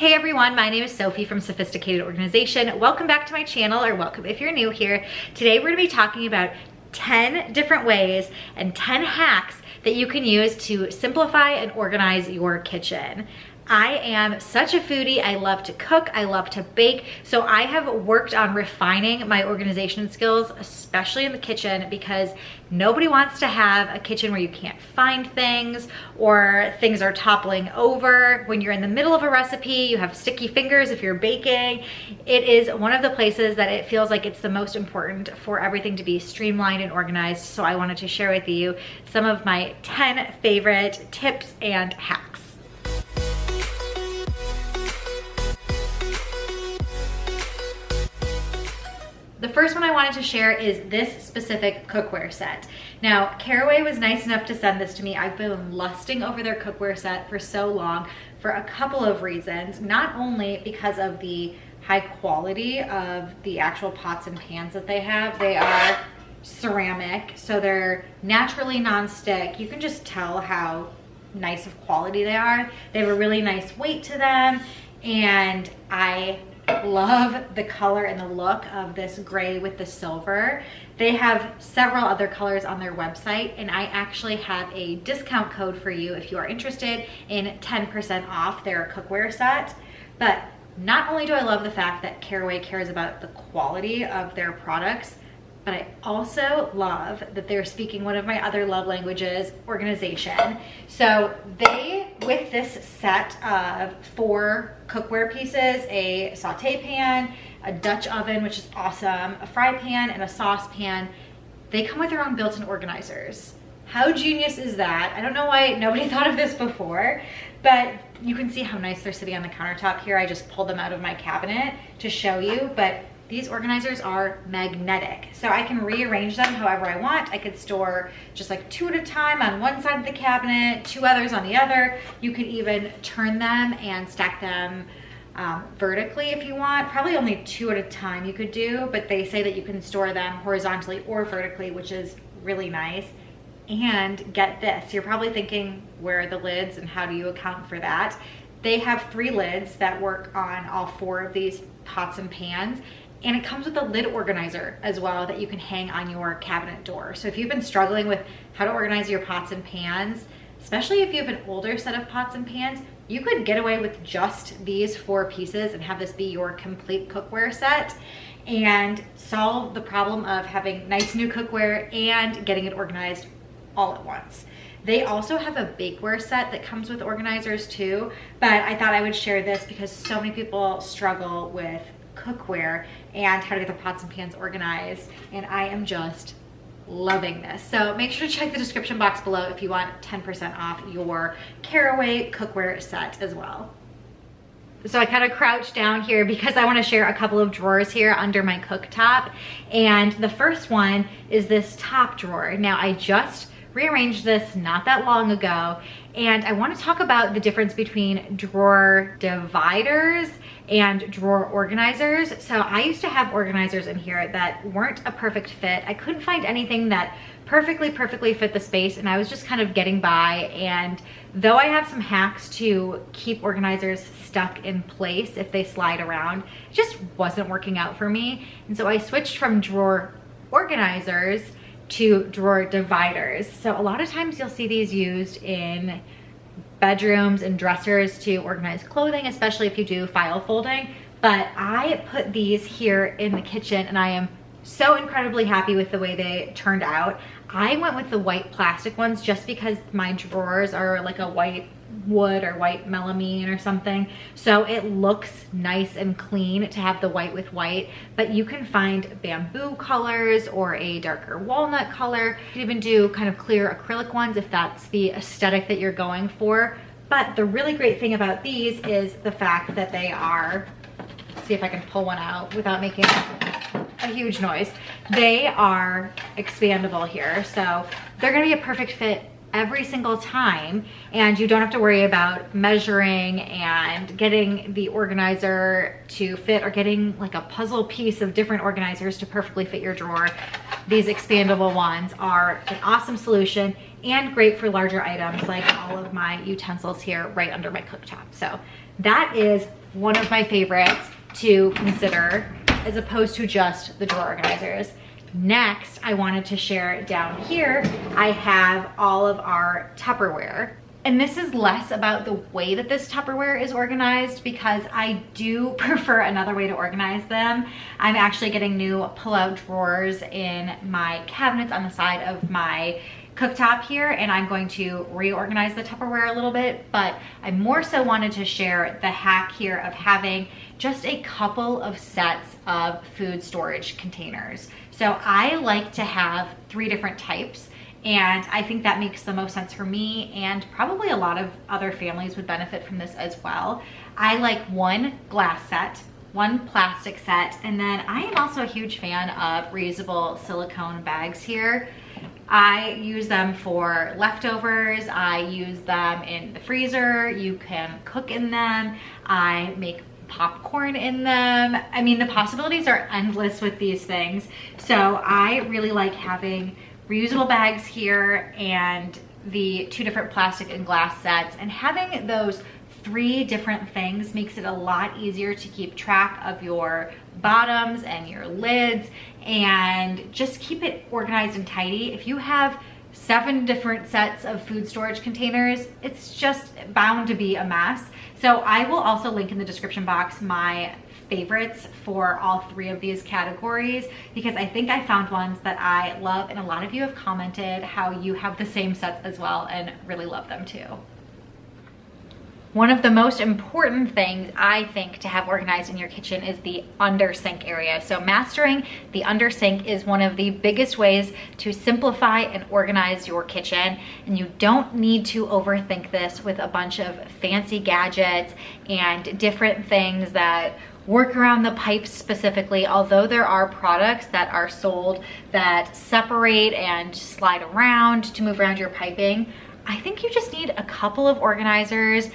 Hey everyone, my name is Sophie from Sophisticated Organization. Welcome back to my channel, or welcome if you're new here. Today we're gonna be talking about 10 different ways and 10 hacks that you can use to simplify and organize your kitchen. I am such a foodie. I love to cook, I love to bake, so I have worked on refining my organization skills, especially in the kitchen, because nobody wants to have a kitchen where you can't find things or things are toppling over. When you're in the middle of a recipe, you have sticky fingers if you're baking. It is one of the places that it feels like it's the most important for everything to be streamlined and organized, so I wanted to share with you some of my 10 favorite tips and hacks. The first one I wanted to share is this specific cookware set. Now, Caraway was nice enough to send this to me. I've been lusting over their cookware set for so long for a couple of reasons. Not only because of the high quality of the actual pots and pans that they have. They are ceramic, so they're naturally non-stick. You can just tell how nice of quality they are. They have a really nice weight to them, and I love the color and the look of this gray with the silver. They have several other colors on their website, and I actually have a discount code for you if you are interested in 10% off their cookware set. But not only do I love the fact that Caraway cares about the quality of their products, but I also love that they're speaking one of my other love languages, organization. So they, with this set of 4 cookware pieces, a saute pan, a Dutch oven, which is awesome, a fry pan, and a saucepan, they come with their own built-in organizers. How genius is that? I don't know why nobody thought of this before, but you can see how nice they're sitting on the countertop here. I just pulled them out of my cabinet to show you, but these organizers are magnetic, so I can rearrange them however I want. I could store just like 2 at a time on one side of the cabinet, 2 others on the other. You could even turn them and stack them vertically if you want. Probably only 2 at a time you could do, but they say that you can store them horizontally or vertically, which is really nice. And get this, you're probably thinking, where are the lids and how do you account for that? They have 3 lids that work on all 4 of these pots and pans. And it comes with a lid organizer as well that you can hang on your cabinet door. So if you've been struggling with how to organize your pots and pans, especially if you have an older set of pots and pans, you could get away with just these 4 pieces and have this be your complete cookware set and solve the problem of having nice new cookware and getting it organized all at once. They also have a bakeware set that comes with organizers too, but I thought I would share this because so many people struggle with cookware and how to get their pots and pans organized, and I am just loving this. So make sure to check the description box below if you want 10% off your Caraway cookware set as well. So I kind of crouched down here because I want to share a couple of drawers here under my cooktop, and the first one is this top drawer. Now I just rearranged this not that long ago, and I want to talk about the difference between drawer dividers and drawer organizers. So I used to have organizers in here that weren't a perfect fit. I couldn't find anything that perfectly fit the space, and I was just kind of getting by. And though I have some hacks to keep organizers stuck in place if they slide around, it just wasn't working out for me. And so I switched from drawer organizers to drawer dividers. So a lot of times you'll see these used in bedrooms and dressers to organize clothing, especially if you do file folding. But I put these here in the kitchen, and I am so incredibly happy with the way they turned out. I went with the white plastic ones just because my drawers are like a white wood or white melamine or something, so it looks nice and clean to have the white with white. But you can find bamboo colors or a darker walnut color. You can even do kind of clear acrylic ones if that's the aesthetic that you're going for. But the really great thing about these is the fact that they are, see if I can pull one out without making a huge noise, they are expandable here, so they're gonna be a perfect fit every single time, and you don't have to worry about measuring and getting the organizer to fit or getting like a puzzle piece of different organizers to perfectly fit your drawer. These expandable ones are an awesome solution and great for larger items like all of my utensils here right under my cooktop. So that is one of my favorites to consider as opposed to just the drawer organizers. Next, I wanted to share down here, I have all of our Tupperware. And this is less about the way that this Tupperware is organized because I do prefer another way to organize them. I'm actually getting new pull-out drawers in my cabinets on the side of my cooktop here, and I'm going to reorganize the Tupperware a little bit, but I more so wanted to share the hack here of having just a couple of sets of food storage containers. So I like to have 3 different types, and I think that makes the most sense for me, and probably a lot of other families would benefit from this as well. I like 1 glass set, 1 plastic set, and then I am also a huge fan of reusable silicone bags here. I use them for leftovers. I use them in the freezer. You can cook in them. I make popcorn in them. I mean, the possibilities are endless with these things. So I really like having reusable bags here and the 2 different plastic and glass sets, and having those 3 different things makes it a lot easier to keep track of your bottoms and your lids and just keep it organized and tidy. If you have 7 different sets of food storage containers, it's just bound to be a mess. So I will also link in the description box my favorites for all 3 of these categories, because I think I found ones that I love, and a lot of you have commented how you have the same sets as well and really love them too. One of the most important things I think to have organized in your kitchen is the under sink area. So mastering the under sink is one of the biggest ways to simplify and organize your kitchen. And you don't need to overthink this with a bunch of fancy gadgets and different things that work around the pipes specifically. Although there are products that are sold that separate and slide around to move around your piping, I think you just need a couple of organizers.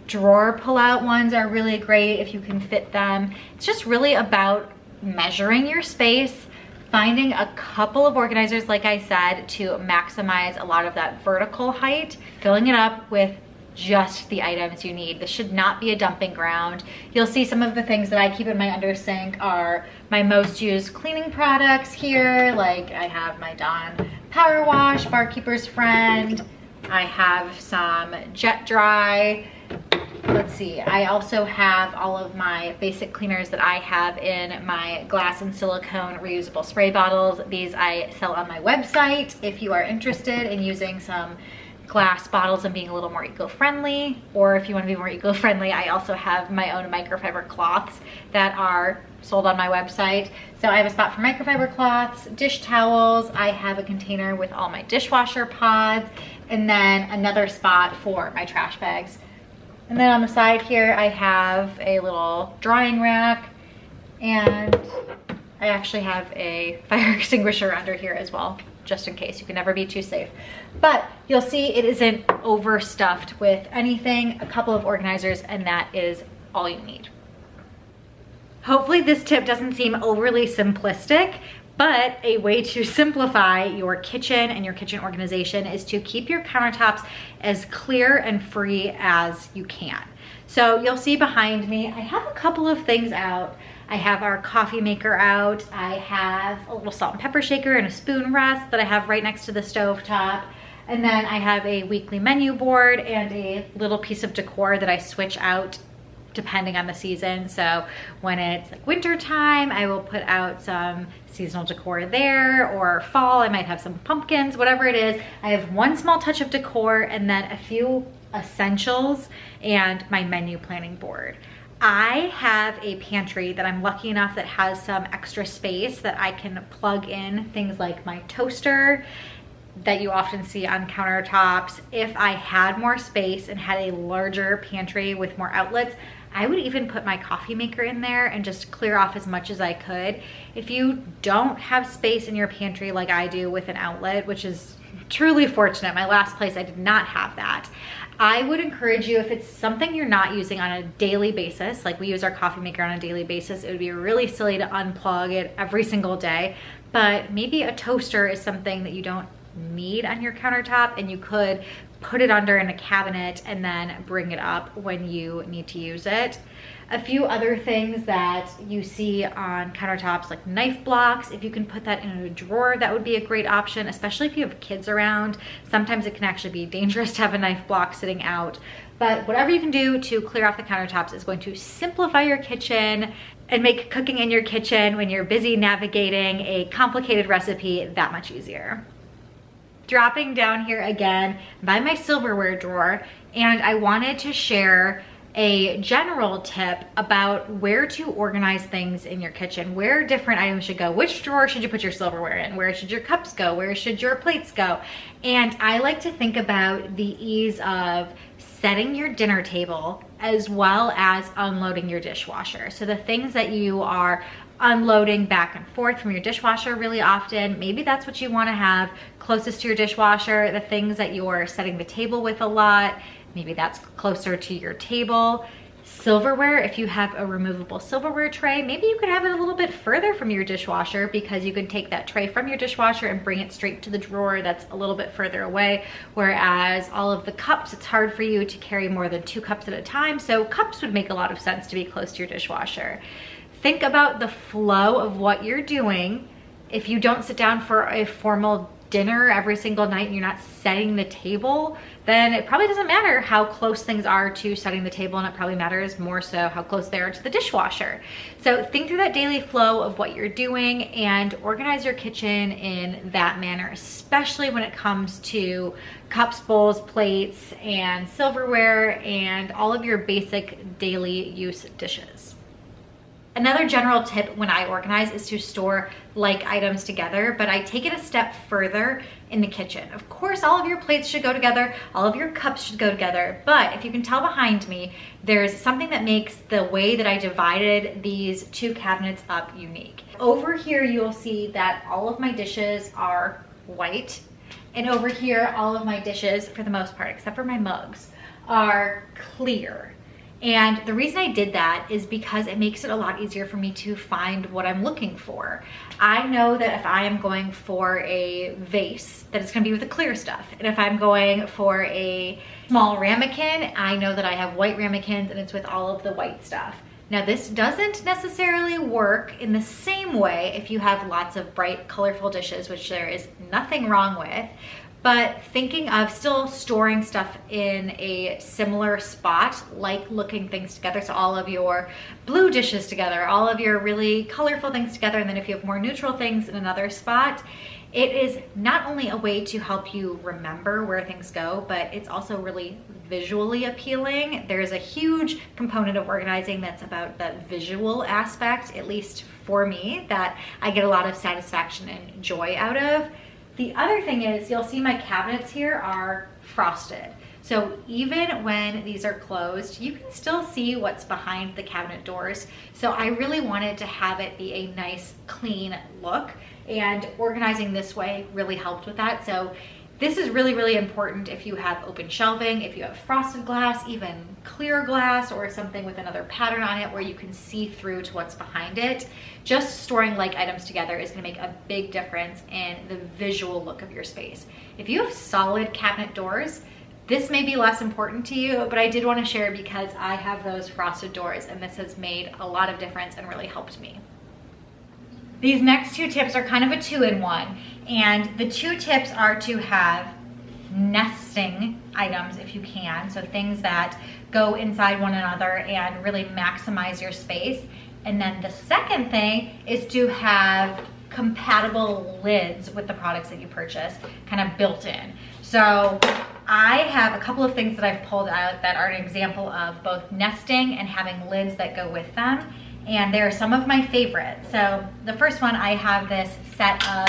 Drawer pull-out ones are really great if you can fit them. It's just really about measuring your space, finding a couple of organizers, like I said, to maximize a lot of that vertical height, filling it up with just the items you need. This should not be a dumping ground. You'll see some of the things that I keep in my under sink are my most used cleaning products here. Like I have my Dawn Power Wash, Barkeeper's Friend. I have some Jet Dry. Let's see, I also have all of my basic cleaners that I have in my glass and silicone reusable spray bottles. These I sell on my website if you are interested in using some glass bottles and being a little more eco-friendly, or if you want to be more eco-friendly, I also have my own microfiber cloths that are sold on my website. So I have a spot for microfiber cloths, dish towels, I have a container with all my dishwasher pods, and then another spot for my trash bags. And then on the side here, I have a little drying rack, and I actually have a fire extinguisher under here as well, just in case. You can never be too safe. But you'll see it isn't overstuffed with anything, a couple of organizers, and that is all you need. Hopefully this tip doesn't seem overly simplistic, but a way to simplify your kitchen and your kitchen organization is to keep your countertops as clear and free as you can. So you'll see behind me, I have a couple of things out. I have our coffee maker out. I have a little salt and pepper shaker and a spoon rest that I have right next to the stove top. And then I have a weekly menu board and a little piece of decor that I switch out depending on the season. So when it's like winter time, I will put out some seasonal decor there, or fall, I might have some pumpkins, whatever it is. I have one small touch of decor and then a few essentials and my menu planning board. I have a pantry that I'm lucky enough that has some extra space that I can plug in things like my toaster that you often see on countertops. If I had more space and had a larger pantry with more outlets, I would even put my coffee maker in there and just clear off as much as I could. If you don't have space in your pantry like I do with an outlet, which is truly fortunate, my last place I did not have that, I would encourage you, if it's something you're not using on a daily basis, like we use our coffee maker on a daily basis, it would be really silly to unplug it every single day, but maybe a toaster is something that you don't need on your countertop, and you could put it under in a cabinet and then bring it up when you need to use it. A few other things that you see on countertops, like knife blocks, if you can put that in a drawer, that would be a great option, especially if you have kids around. Sometimes it can actually be dangerous to have a knife block sitting out. But whatever you can do to clear off the countertops is going to simplify your kitchen and make cooking in your kitchen when you're busy navigating a complicated recipe that much easier. Dropping down here again by my silverware drawer, and I wanted to share a general tip about where to organize things in your kitchen, where different items should go. Which drawer should you put your silverware in? Where should your cups go? Where should your plates go? And I like to think about the ease of setting your dinner table as well as unloading your dishwasher. So the things that you are unloading back and forth from your dishwasher really often, maybe that's what you want to have closest to your dishwasher. The things that you're setting the table with a lot, maybe that's closer to your table. Silverware, if you have a removable silverware tray, maybe you could have it a little bit further from your dishwasher, because you can take that tray from your dishwasher and bring it straight to the drawer that's a little bit further away. Whereas all of the cups, it's hard for you to carry more than 2 cups at a time, so cups would make a lot of sense to be close to your dishwasher. Think about the flow of what you're doing. If you don't sit down for a formal dinner every single night and you're not setting the table, then it probably doesn't matter how close things are to setting the table, and it probably matters more so how close they are to the dishwasher. So think through that daily flow of what you're doing and organize your kitchen in that manner, especially when it comes to cups, bowls, plates, and silverware, and all of your basic daily use dishes. Another general tip when I organize is to store like items together, but I take it a step further in the kitchen. Of course, all of your plates should go together, all of your cups should go together, but if you can tell behind me, there's something that makes the way that I divided these 2 cabinets up unique. Over here, you'll see that all of my dishes are white, and over here, all of my dishes, for the most part, except for my mugs, are clear. And the reason I did that is because it makes it a lot easier for me to find what I'm looking for. I know that if I am going for a vase, that it's gonna be with the clear stuff. And if I'm going for a small ramekin, I know that I have white ramekins and it's with all of the white stuff. Now, this doesn't necessarily work in the same way if you have lots of bright, colorful dishes, which there is nothing wrong with. But thinking of still storing stuff in a similar spot, like looking things together, so all of your blue dishes together, all of your really colorful things together, and then if you have more neutral things in another spot, it is not only a way to help you remember where things go, but it's also really visually appealing. There's a huge component of organizing that's about the visual aspect, at least for me, that I get a lot of satisfaction and joy out of. The other thing is, you'll see my cabinets here are frosted. So even when these are closed, you can still see what's behind the cabinet doors. So I really wanted to have it be a nice, clean look, and organizing this way really helped with that. So this is really, really important if you have open shelving, if you have frosted glass, even clear glass, or something with another pattern on it where you can see through to what's behind it. Just storing like items together is gonna make a big difference in the visual look of your space. If you have solid cabinet doors, this may be less important to you, but I did wanna share because I have those frosted doors and this has made a lot of difference and really helped me. These next 2 tips are kind of a 2-in-1, and the 2 tips are to have nesting items if you can, so things that go inside one another and really maximize your space. And then the second thing is to have compatible lids with the products that you purchase kind of built in. So I have a couple of things that I've pulled out that are an example of both nesting and having lids that go with them. And they're some of my favorites. So the first one, I have this set of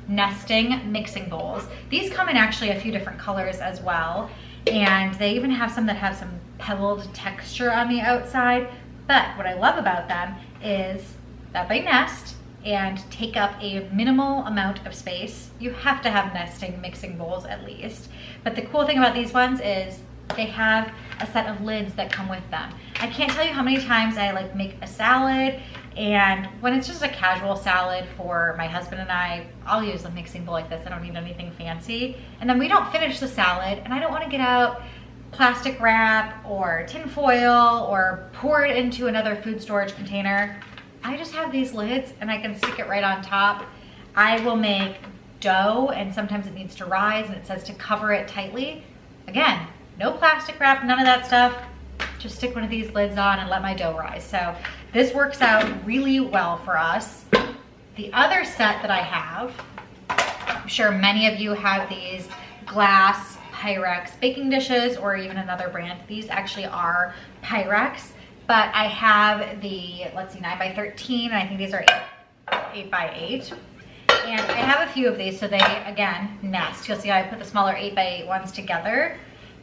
nesting mixing bowls. These come in actually a few different colors as well. And they even have some that have some pebbled texture on the outside. But what I love about them is that they nest and take up a minimal amount of space. You have to have nesting mixing bowls at least. But the cool thing about these ones is they have a set of lids that come with them. I can't tell you how many times I like make a salad, and when it's just a casual salad for my husband and I'll use a mixing bowl like this. I don't need anything fancy. And then we don't finish the salad, and I don't want to get out plastic wrap or tin foil or pour it into another food storage container, I just have these lids and I can stick it right on top. I will make dough and sometimes it needs to rise and it says to cover it tightly. Again, no plastic wrap, none of that stuff. Just stick one of these lids on and let my dough rise. So this works out really well for us. The other set that I have, I'm sure many of you have these glass Pyrex baking dishes or even another brand. These actually are Pyrex, but I have the, let's see, 9x13, and I think these are 8x8. And I have a few of these, so they, again, nest. You'll see how I put the smaller 8x8 ones together.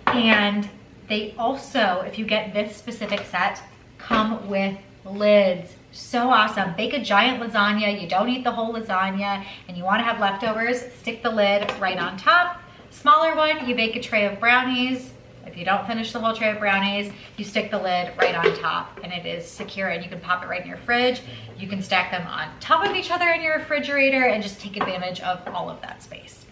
And they also, if you get this specific set, come with lids. So awesome. Bake a giant lasagna, you don't eat the whole lasagna, and you wanna have leftovers, stick the lid right on top. Smaller one, you bake a tray of brownies. If you don't finish the whole tray of brownies, you stick the lid right on top and it is secure and you can pop it right in your fridge. You can stack them on top of each other in your refrigerator and just take advantage of all of that space.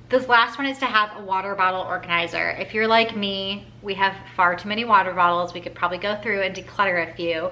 This last one is to have a water bottle organizer. If you're like me, we have far too many water bottles. We could probably go through and declutter a few,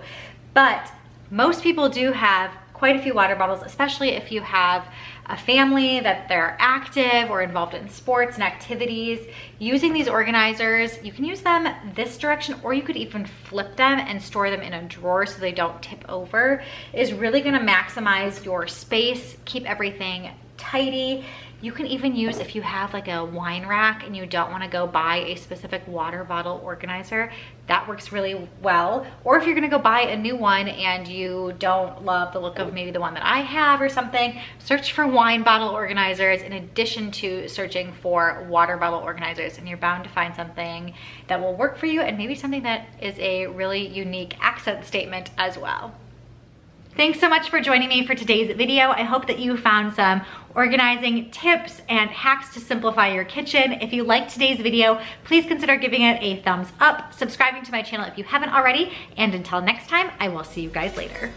but most people do have quite a few water bottles, especially if you have a family that they're active or involved in sports and activities. Using these organizers, you can use them this direction or you could even flip them and store them in a drawer so they don't tip over. It is really gonna maximize your space, keep everything tidy. You can even use, if you have like a wine rack and you don't want to go buy a specific water bottle organizer, that works really well. Or if you're going to go buy a new one and you don't love the look of maybe the one that I have or something, search for wine bottle organizers in addition to searching for water bottle organizers, and you're bound to find something that will work for you and maybe something that is a really unique accent statement as well. Thanks so much for joining me for today's video. I hope that you found some organizing tips and hacks to simplify your kitchen. If you liked today's video, please consider giving it a thumbs up, subscribing to my channel if you haven't already, and until next time, I will see you guys later.